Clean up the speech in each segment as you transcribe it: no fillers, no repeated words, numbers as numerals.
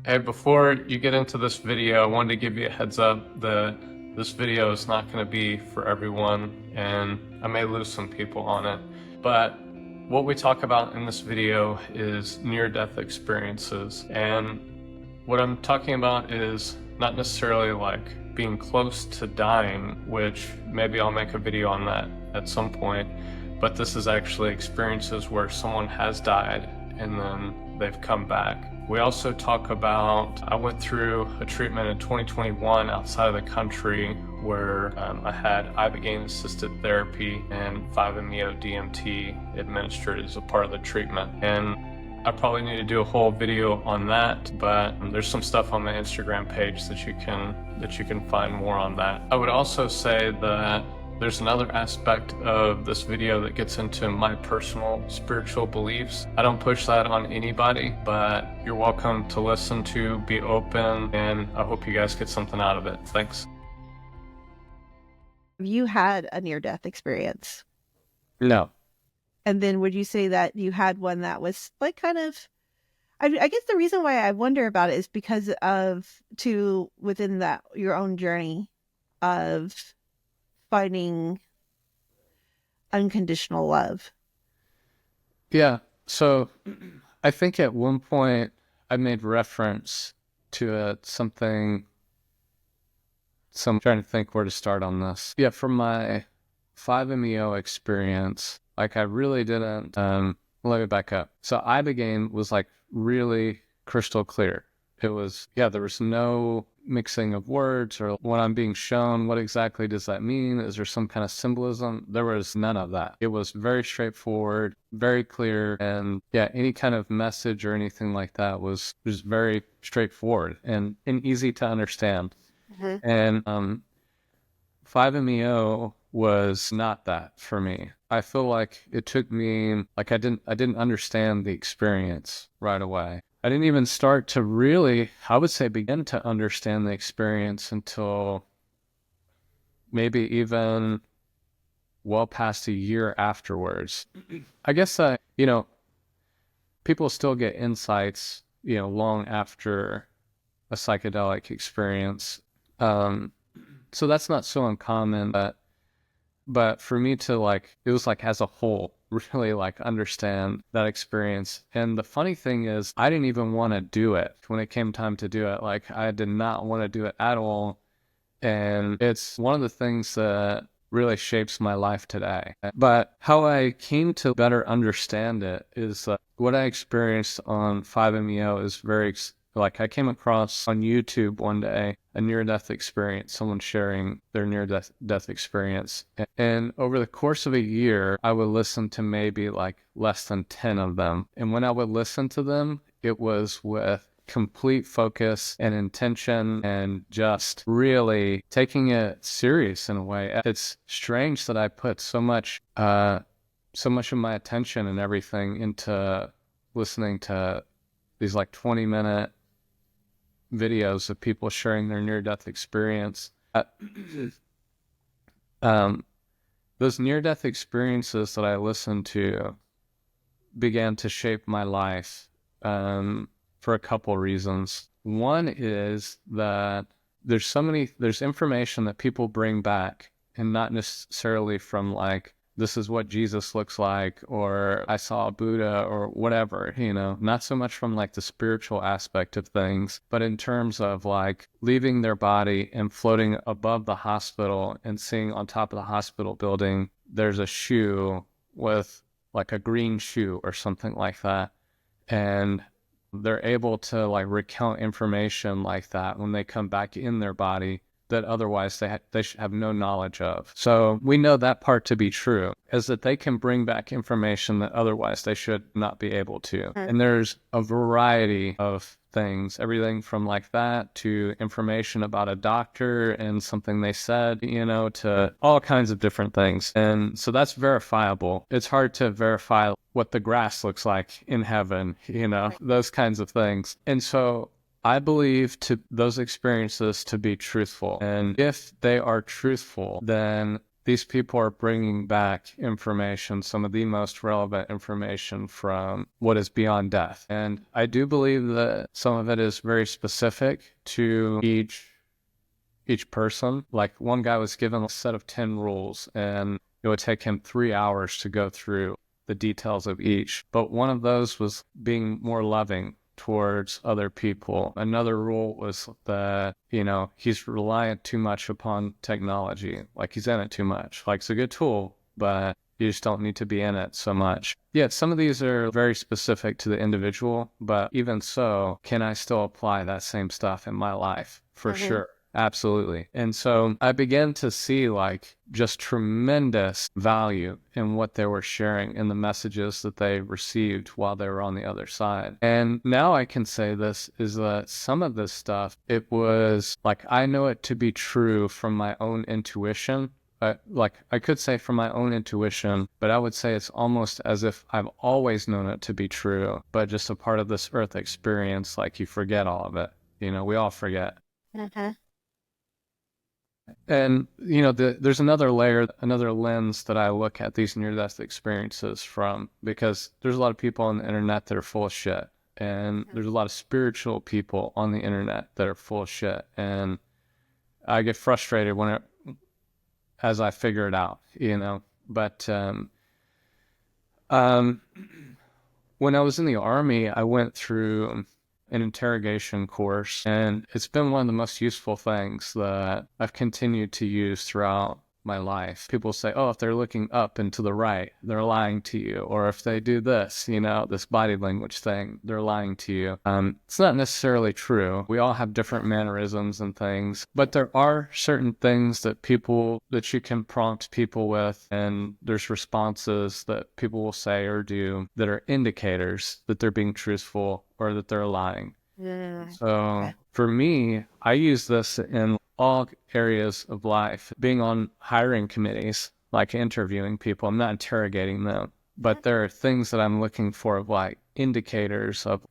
Hey, before you get into this video, I wanted to give you a heads up that this video is not going to be for everyone, and I may lose some people on it. But what we talk about in this video is near-death experiences. And what I'm talking about is not necessarily like being close to dying, which maybe I'll make a video on that at some point. But this is actually experiences where someone has died and then they've come back. We also talk about, I went through a treatment in 2021 outside of the country where I had ibogaine assisted therapy and 5-MeO DMT administered as a part of the treatment. And I probably need to do a whole video on that, but there's some stuff on my Instagram page that you can find more on that. I would also say that there's another aspect of this video that gets into my personal spiritual beliefs. I don't push that on anybody, but you're welcome to listen to, be open, and I hope you guys get something out of it. Thanks. You had a near-death experience. No. And then would you say that you had one that was like kind of, I guess the reason why I wonder about it is because of within that, your own journey of finding unconditional love. Yeah. So I think at one point I made reference to something. So I'm trying to think where to start on this. Yeah, from my 5-MeO experience, like I really didn't, let me back up. So ibogaine was like really crystal clear. It was, there was no mixing of words or when I'm being shown, what exactly does that mean? Is there some kind of symbolism? There was none of that. It was very straightforward, very clear. And any kind of message or anything like that was very straightforward and easy to understand. Mm-hmm. And 5-MeO was not that for me. I feel like it took me, like I didn't understand the experience right away. I didn't even start to really, I would say, begin to understand the experience until maybe even well past a year afterwards. I guess, people still get insights, long after a psychedelic experience. So that's not so uncommon, but for me to it was like as a whole, really understand that experience. And the funny thing is, I didn't even want to do it when it came time to do it. Like I did not want to do it at all. And it's one of the things that really shapes my life today. But how I came to better understand it is what I experienced on 5-MeO is I came across on YouTube one day a near-death experience, someone sharing their near-death experience. And over the course of a year, I would listen to maybe less than 10 of them. And when I would listen to them, it was with complete focus and intention and just really taking it serious in a way. It's strange that I put so much of my attention and everything into listening to these 20-minute videos of people sharing their near-death experience. Those near-death experiences that I listened to began to shape my life for a couple reasons. One is that there's information that people bring back, and not necessarily from this is what Jesus looks like, or I saw a Buddha, or whatever, not so much from the spiritual aspect of things, but in terms of leaving their body and floating above the hospital and seeing on top of the hospital building, there's a shoe with a green shoe or something like that. And they're able to recount information like that when they come back in their body that otherwise they should have no knowledge of. So we know that part to be true, is that they can bring back information that otherwise they should not be able to. And there's a variety of things, everything from that to information about a doctor and something they said, to all kinds of different things. And so that's verifiable. It's hard to verify what the grass looks like in heaven, those kinds of things. And so I believe those experiences to be truthful. And if they are truthful, then these people are bringing back information, some of the most relevant information from what is beyond death. And I do believe that some of it is very specific to each person. Like one guy was given a set of 10 rules, and it would take him 3 hours to go through the details of each. But one of those was being more loving towards other people. Another rule was that, he's reliant too much upon technology. Like he's in it too much. Like it's a good tool, but you just don't need to be in it so much. Yeah, some of these are very specific to the individual, but even so, can I still apply that same stuff in my life? For sure. Absolutely. And so I began to see like just tremendous value in what they were sharing in the messages that they received while they were on the other side. And now I can say this is that some of this stuff, it was like I know it to be true from my own intuition. Like I could say from my own intuition, but I would say it's almost as if I've always known it to be true, but just a part of this earth experience, like you forget all of it. We all forget. And, there's another layer, another lens that I look at these near-death experiences from, because there's a lot of people on the internet that are full of shit. And there's a lot of spiritual people on the internet that are full of shit. And I get frustrated as I figure it out, But um, when I was in the Army, I went through an interrogation course, and it's been one of the most useful things that I've continued to use throughout my life. People say, oh, if they're looking up and to the right, they're lying to you. Or if they do this, this body language thing, they're lying to you. It's not necessarily true. We all have different mannerisms and things, but there are certain things that you can prompt people with, and there's responses that people will say or do that are indicators that they're being truthful or that they're lying. So for me, I use this in all areas of life, being on hiring committees, like interviewing people. I'm not interrogating them, but there are things that I'm looking for of like indicators of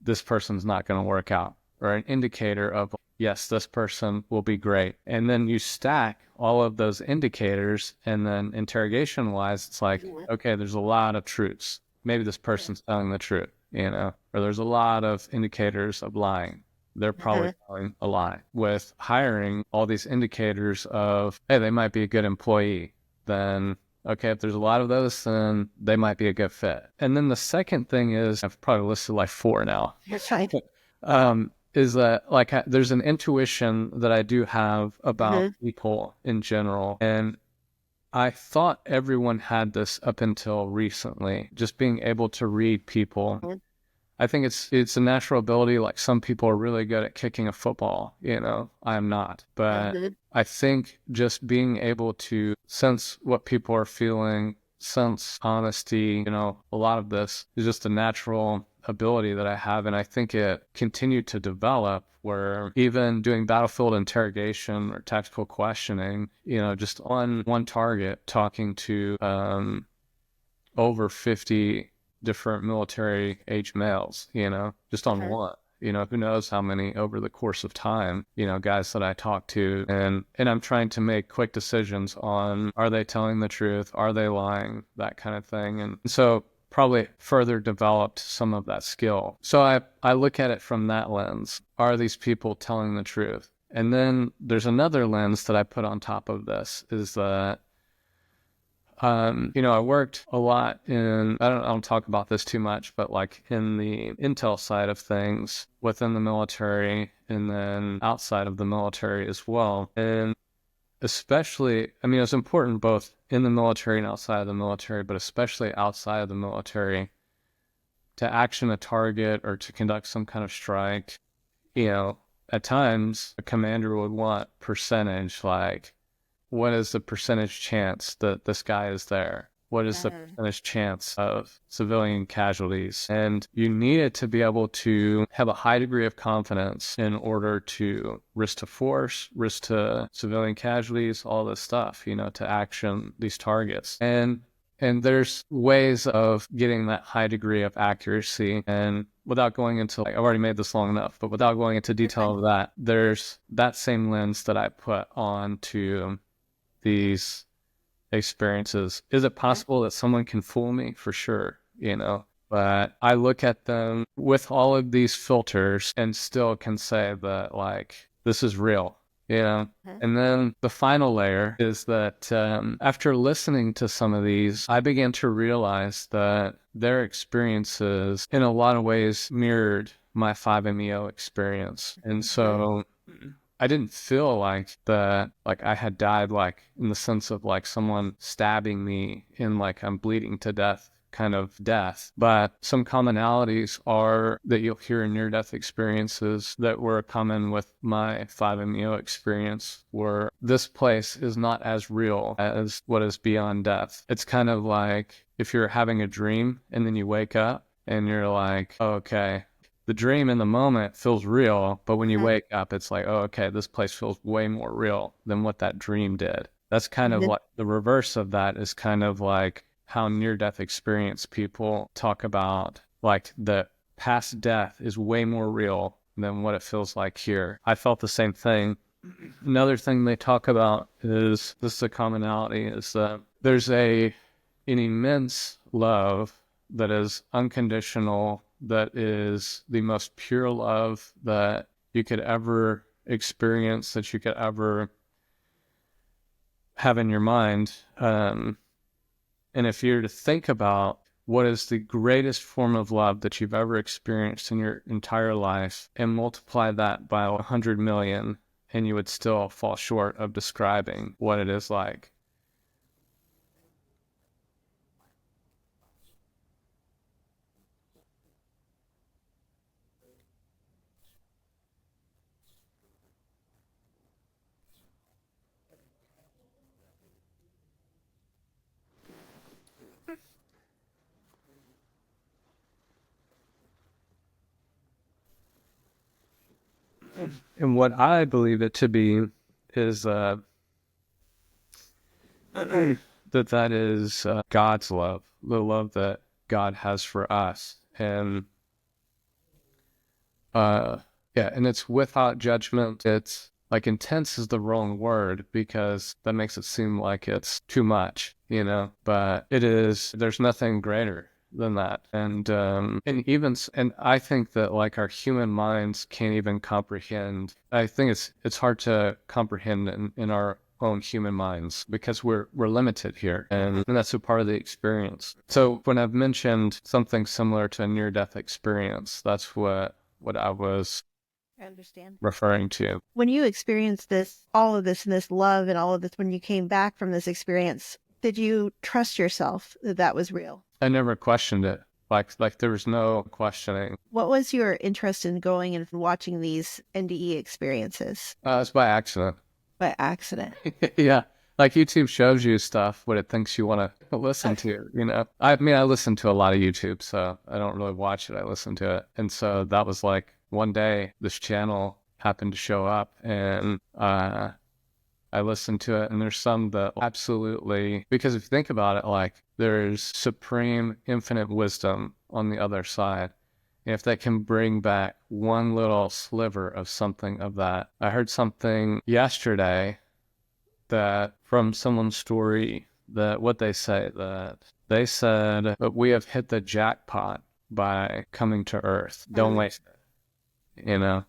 this person's not going to work out, or an indicator of, yes, this person will be great. And then you stack all of those indicators, and then interrogation wise, it's like, okay, there's a lot of truths. Maybe this person's telling the truth, or there's a lot of indicators of lying. They're probably telling a lie. With hiring, all these indicators of, hey, they might be a good employee, then okay, if there's a lot of those, then they might be a good fit. And then the second thing is, I've probably listed like 4 now. That's fine. Is that like there's an intuition that I do have about people in general. And I thought everyone had this up until recently, just being able to read people. I think it's a natural ability. Like some people are really good at kicking a football, I am not. But I think just being able to sense what people are feeling, sense honesty, a lot of this is just a natural ability that I have. And I think it continued to develop where even doing battlefield interrogation or tactical questioning, just on one target, talking to over 50 different military age males, just on one. Who knows how many over the course of time, guys that I talk to, and I'm trying to make quick decisions on, are they telling the truth? Are they lying? That kind of thing. And so probably further developed some of that skill. So I look at it from that lens. Are these people telling the truth? And then there's another lens that I put on top of this is that I worked a lot I don't talk about this too much, but like in the intel side of things within the military and then outside of the military as well. And especially, it was important both in the military and outside of the military, but especially outside of the military, to action a target or to conduct some kind of strike. At times a commander would want percentage, like, what is the percentage chance that this guy is there? What is the percentage chance of civilian casualties? And you needed to be able to have a high degree of confidence in order to risk to force, risk to civilian casualties, all this stuff, to action these targets. And there's ways of getting that high degree of accuracy. And without going into, I've already made this long enough, but without going into detail of that, there's that same lens that I put on to these experiences. Is it possible that someone can fool me? For sure, but I look at them with all of these filters and still can say that, like, this is real, you know? And then the final layer is that after listening to some of these, I began to realize that their experiences in a lot of ways mirrored my 5-MeO experience. And so I didn't feel like I had died, like in the sense of like someone stabbing me in like I'm bleeding to death kind of death. But some commonalities are that you'll hear in near-death experiences that were common with my 5-MeO experience, where this place is not as real as what is beyond death. It's kind of like if you're having a dream and then you wake up and you're like, oh, okay, the dream in the moment feels real, but when you wake up, it's like, oh, okay, this place feels way more real than what that dream did. That's kind of Mhm. what the reverse of that is, kind of like how near-death experience people talk about, like the past death is way more real than what it feels like here. I felt the same thing. Another thing they talk about is, this is a commonality, is that there's an immense love that is unconditional, that is the most pure love that you could ever experience, that you could ever have in your mind. And if you're to think about what is the greatest form of love that you've ever experienced in your entire life and multiply that by 100 million, and you would still fall short of describing what it is like. And what I believe it to be is that is God's love, the love that God has for us. And yeah, and it's without judgment. It's like intense is the wrong word because that makes it seem like it's too much, but it is, there's nothing greater than that. And I think that like our human minds can't even comprehend. I think it's hard to comprehend in our own human minds because we're limited here, and that's a part of the experience. So when I've mentioned something similar to a near-death experience, that's what I was I understand. referring to. When you experienced this, all of this and this love and all of this, when you came back from this experience, did you trust yourself that that was real? I never questioned it. Like there was no questioning. What was your interest in going and watching these NDE experiences It's by accident. by accident? Yeah. Like YouTube shows you stuff what it thinks you want to listen to. I mean, I listen to a lot of YouTube, so I don't really watch it. I listen to it. And so that was like one day this channel happened to show up, and I listened to it, and there's some that absolutely, because if you think about it, like there's supreme infinite wisdom on the other side. If they can bring back one little sliver of something of that. I heard something yesterday that from someone's story, that what they say, that they said that we have hit the jackpot by coming to Earth. Don't waste it.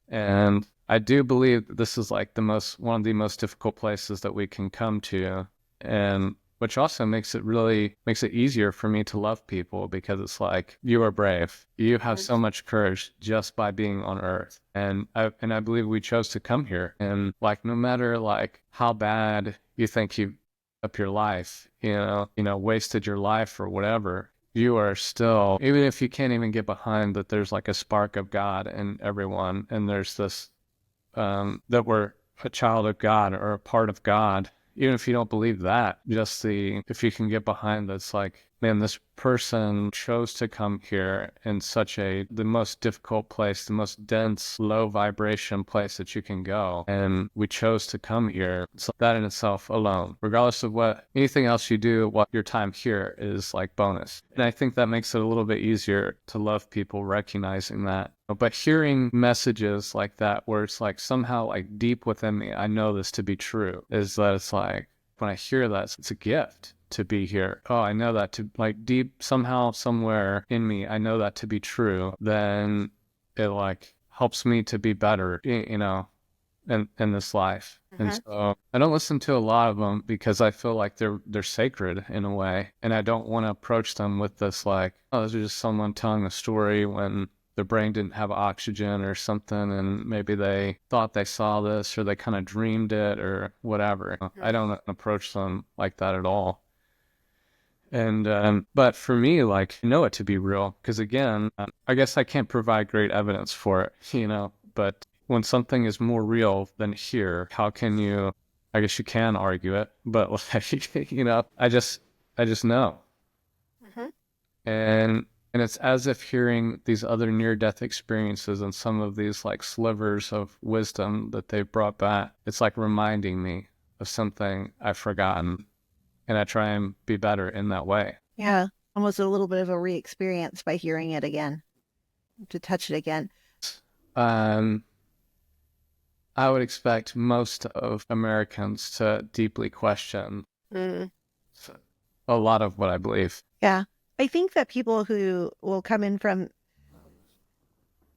And I do believe that this is like one of the most difficult places that we can come to, and which also makes it easier for me to love people, because it's like, you are brave. You have so much courage just by being on Earth. And I believe we chose to come here. And like, no matter like how bad you think you up your life, wasted your life or whatever, you are still, even if you can't even get behind that there's like a spark of God in everyone, and there's this, that we're a child of God or a part of God, even if you don't believe that, if you can get behind that's like, man, this person chose to come here in the most difficult place, the most dense, low vibration place that you can go. And we chose to come here. So that in itself alone, regardless of what anything else you do, what your time here is like bonus. And I think that makes it a little bit easier to love people, recognizing that. But hearing messages like that, where it's like somehow like deep within me, I know this to be true, is that it's like, when I hear that, it's a gift to be here. Oh, I know that to like deep somehow, somewhere in me, I know that to be true. Then it like helps me to be better, in this life. And so I don't listen to a lot of them because I feel like they're sacred in a way. And I don't want to approach them with this like, oh, this is just someone telling a story when their brain didn't have oxygen or something, and maybe they thought they saw this or they kind of dreamed it or whatever. I don't approach them like that at all. And but for me, like, I know it to be real because again, I guess I can't provide great evidence for it, but when something is more real than here, how can you, I guess you can argue it, but like, I just know. Mhm. And it's as if hearing these other near-death experiences and some of these like slivers of wisdom that they've brought back, it's like reminding me of something I've forgotten. And I try and be better in that way. Yeah, almost a little bit of a re-experience by hearing it again, to touch it again. Um, I would expect most of Americans to deeply question Mm. a lot of what I believe. Yeah. I think that people who will come in from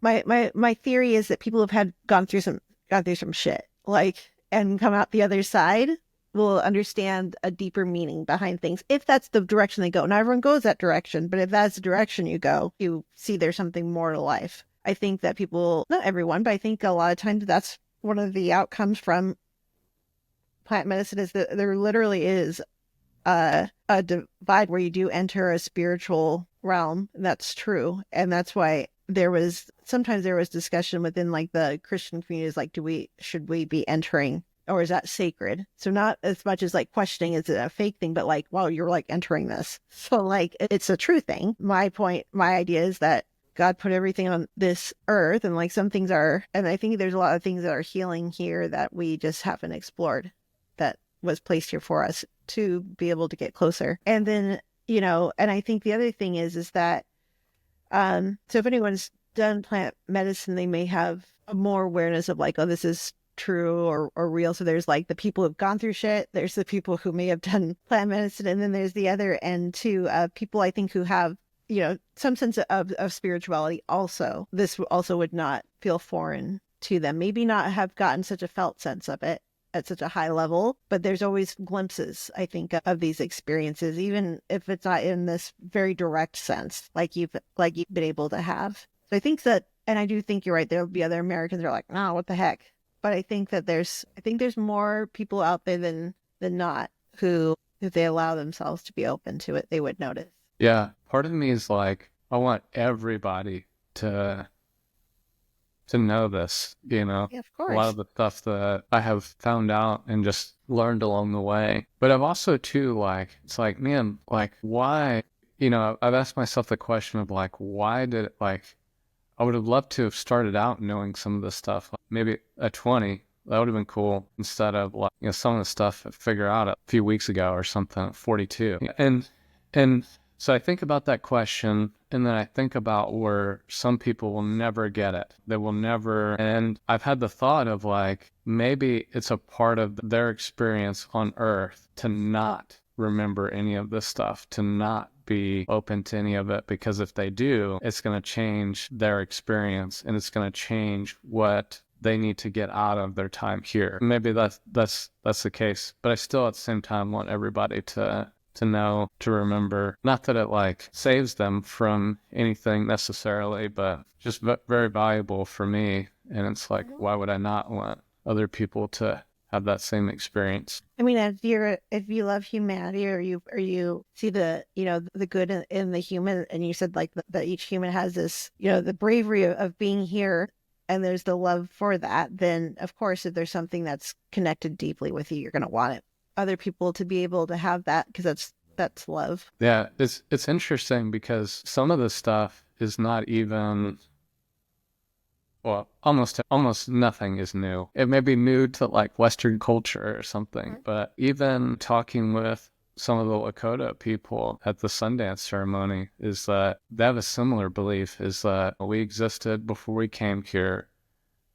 my theory is that people have gone through some shit, like, and come out the other side will understand a deeper meaning behind things if that's the direction they go. Not everyone goes that direction, but if that's the direction you go, you see there's something more to life. I think that people, not everyone, but I think a lot of times that's one of the outcomes from plant medicine is that there literally is a divide where you do enter a spiritual realm. That's true. And that's why sometimes there was discussion within like the Christian communities, like, should we be entering, or is that sacred? So not as much as like questioning, is it a fake thing, but like, wow, you're like entering this. So like, it's a true thing. My idea is that God put everything on this earth, and like some things are, and I think there's a lot of things that are healing here that we just haven't explored, that was placed here for us to be able to get closer. And then, and I think the other thing is that, so if anyone's done plant medicine, they may have a more awareness of like, oh, this is true or real. So there's like the people who've gone through shit. There's the people who may have done plant medicine. And then there's the other end too, people I think who have, some sense of spirituality also. This also would not feel foreign to them. Maybe not have gotten such a felt sense of it at such a high level, but there's always glimpses, I think, of these experiences, even if it's not in this very direct sense, like you've been able to have. So I think that, and I do think you're right, there'll be other Americans that are like, no, what the heck? But I think there's more people out there than not who, if they allow themselves to be open to it, they would notice. Yeah. Part of me is like, I want everybody to know this, Yeah, of a lot course. of the stuff that I have found out and just learned along the way. But I've also too, like, it's like, man, like, why, I've asked myself the question of like, why did it, like, I would have loved to have started out knowing some of this stuff, like maybe at 20, that would have been cool, instead of like, some of the stuff I figured out a few weeks ago or something at 42. And so I think about that question, and then I think about where some people will never get it. They will never. And I've had the thought of like, maybe it's a part of their experience on Earth to not remember any of this stuff, to not be open to any of it, because if they do, it's going to change their experience and it's going to change what they need to get out of their time here. Maybe that's the case, but I still at the same time want everybody to know, to remember, not that it like saves them from anything necessarily, but just very valuable for me. And it's like, why would I not want other people to have that same experience? I mean, if you love humanity, or you see the the good in the human, and you said like that each human has this the bravery of being here, and there's the love for that, then of course if there's something that's connected deeply with you, you're going to want it other people to be able to have that, because that's love. Yeah, it's interesting because some of the stuff is not even, well, almost nothing is new. It may be new to like Western culture or something, but even talking with some of the Lakota people at the Sundance ceremony is that they have a similar belief, is that we existed before we came here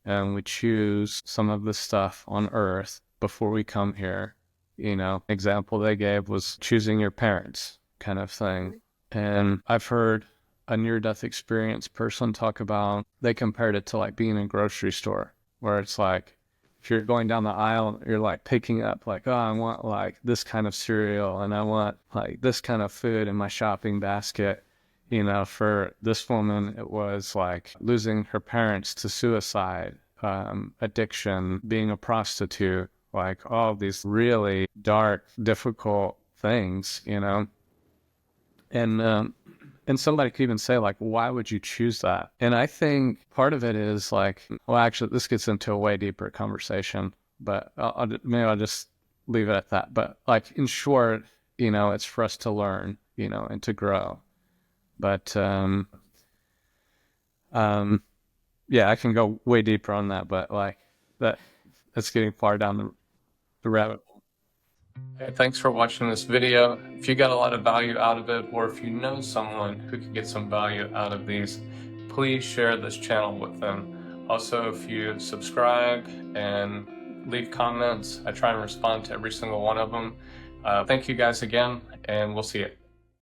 and we choose some of the stuff on Earth before we come here. You know, example they gave was choosing your parents kind of thing. And I've heard a near-death experience person talk about, they compared it to like being in a grocery store where it's like, if you're going down the aisle, you're like picking up like, oh, I want like this kind of cereal and I want like this kind of food in my shopping basket. You know, for this woman, it was like losing her parents to suicide, addiction, being a prostitute, like all these really dark, difficult things, you know. And somebody could even say like, why would you choose that? And I think part of it is like, well, actually, this gets into a way deeper conversation, but maybe I'll just leave it at that. But like in short, you know, it's for us to learn, you know, and to grow. But yeah, I can go way deeper on that, but like that's getting far down the rabbit hole. Hey, thanks for watching this video. If you got a lot of value out of it, or if you know someone who could get some value out of these, please share this channel with them. Also, if you subscribe and leave comments, I try and respond to every single one of them. Thank you guys again, and we'll see you.